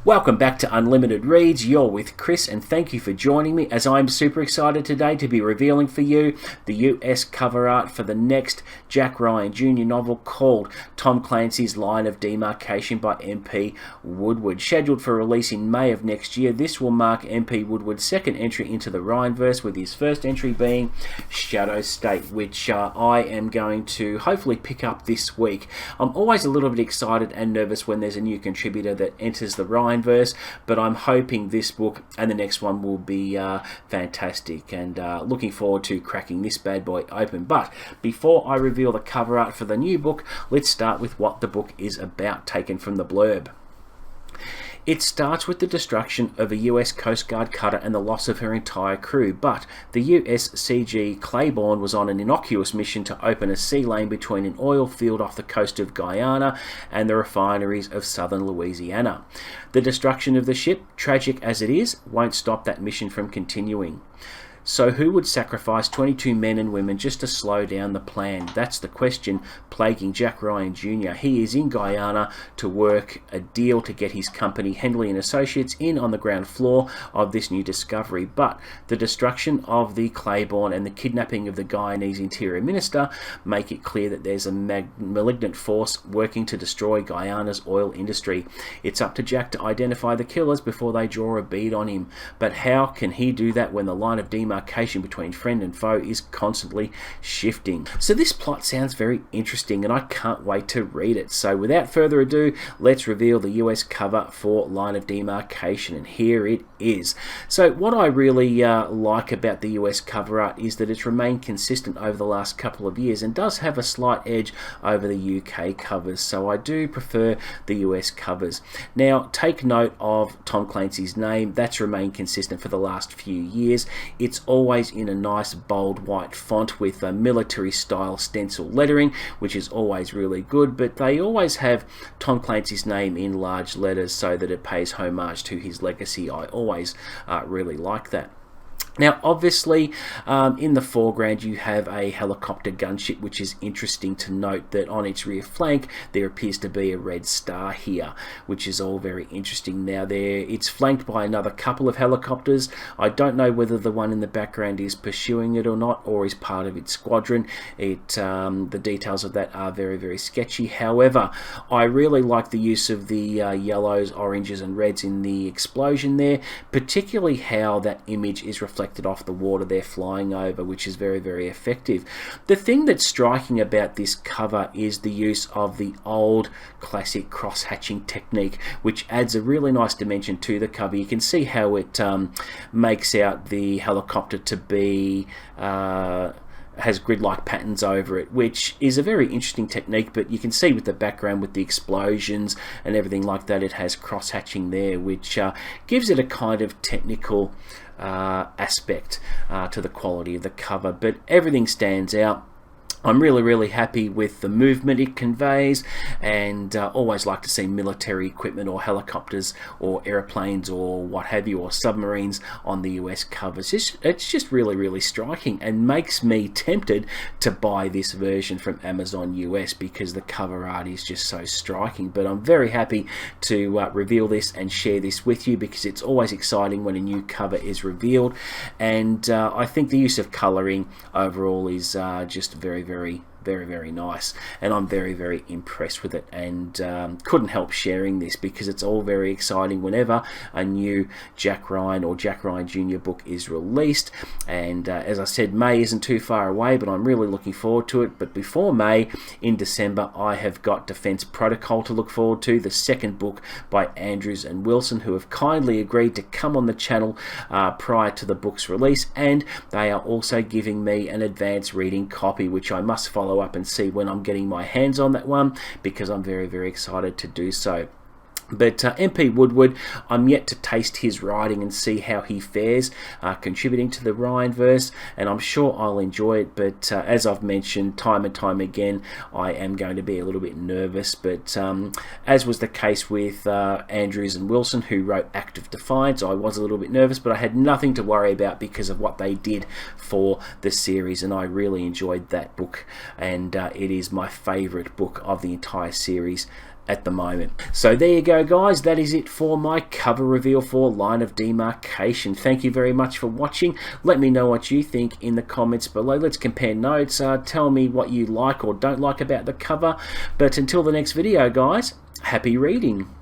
Welcome back to Unlimited Reads. You're with Chris, and thank you for joining me as I'm super excited today to be revealing for you the US cover art for the next Jack Ryan Jr. novel called Tom Clancy's Line of Demarcation by MP Woodward. Scheduled for release in May of next year, this will mark MP Woodward's second entry into the Ryanverse, with his first entry being Shadow State, which I am going to hopefully pick up this week. I'm always a little bit excited and nervous when there's a new contributor that enters the Ryanverse, but I'm hoping this book and the next one will be fantastic, and looking forward to cracking this bad boy open. But before I reveal the cover art for the new book, let's start with what the book is about, taken from the blurb. It starts with the destruction of a US Coast Guard cutter and the loss of her entire crew, but the USCG Claiborne was on an innocuous mission to open a sea lane between an oil field off the coast of Guyana and the refineries of southern Louisiana. The destruction of the ship, tragic as it is, won't stop that mission from continuing. So who would sacrifice 22 men and women just to slow down the plan? That's the question plaguing Jack Ryan Jr. He is in Guyana to work a deal to get his company Henley & Associates in on the ground floor of this new discovery. But the destruction of the Claiborne and the kidnapping of the Guyanese Interior Minister make it clear that there's a malignant force working to destroy Guyana's oil industry. It's up to Jack to identify the killers before they draw a bead on him. But how can he do that when the line of demarcation between friend and foe is constantly shifting? So this plot sounds very interesting, and I can't wait to read it. So without further ado, let's reveal the US cover for Line of Demarcation, and here it is. So what I really like about the US cover art is that it's remained consistent over the last couple of years and does have a slight edge over the UK covers, so I do prefer the US covers. Now take note of Tom Clancy's name. That's remained consistent for the last few years. It's always in a nice bold white font with a military style stencil lettering, which is always really good, but they always have Tom Clancy's name in large letters so that it pays homage to his legacy. I always really like that. Now obviously in the foreground you have a helicopter gunship, which is interesting to note that on its rear flank there appears to be a red star here, which is all very interesting. Now it's flanked by another couple of helicopters. I don't know whether the one in the background is pursuing it or not, or is part of its squadron. The details of that are very, very sketchy. However, I really like the use of the yellows, oranges and reds in the explosion there, particularly how that image is reflected off the water they're flying over, which is very, very effective. The thing that's striking about this cover is the use of the old classic cross-hatching technique, which adds a really nice dimension to the cover. You can see how it makes out the helicopter to be has grid-like patterns over it, which is a very interesting technique, but you can see with the background with the explosions and everything like that, it has cross-hatching there, which gives it a kind of technical aspect to the quality of the cover, but everything stands out. I'm really, really happy with the movement it conveys, and always like to see military equipment or helicopters or airplanes or what have you, or submarines on the US covers. It's just really, really striking and makes me tempted to buy this version from Amazon US because the cover art is just so striking. But I'm very happy to reveal this and share this with you because it's always exciting when a new cover is revealed, and I think the use of colouring overall is just very, very nice, and I'm very, very impressed with it, and couldn't help sharing this because it's all very exciting whenever a new Jack Ryan or Jack Ryan Jr. book is released. And as I said, May isn't too far away, but I'm really looking forward to it. But before May, in December, I have got Defense Protocol to look forward to, the second book by Andrews and Wilson, who have kindly agreed to come on the channel prior to the book's release, and they are also giving me an advanced reading copy, which I must follow up and see when I'm getting my hands on that one, because I'm very, very excited to do so. But MP Woodward, I'm yet to taste his writing and see how he fares contributing to the Ryanverse, and I'm sure I'll enjoy it. But as I've mentioned time and time again, I am going to be a little bit nervous. But as was the case with Andrews and Wilson, who wrote Act of Defiance, I was a little bit nervous, but I had nothing to worry about because of what they did for the series, and I really enjoyed that book, and it is my favourite book of the entire series at the moment. So there you go, guys. That is it for my cover reveal for Line of Demarcation. Thank you very much for watching. Let me know what you think in the comments below. Let's compare notes. Tell me what you like or don't like about the cover. But until the next video, guys, happy reading.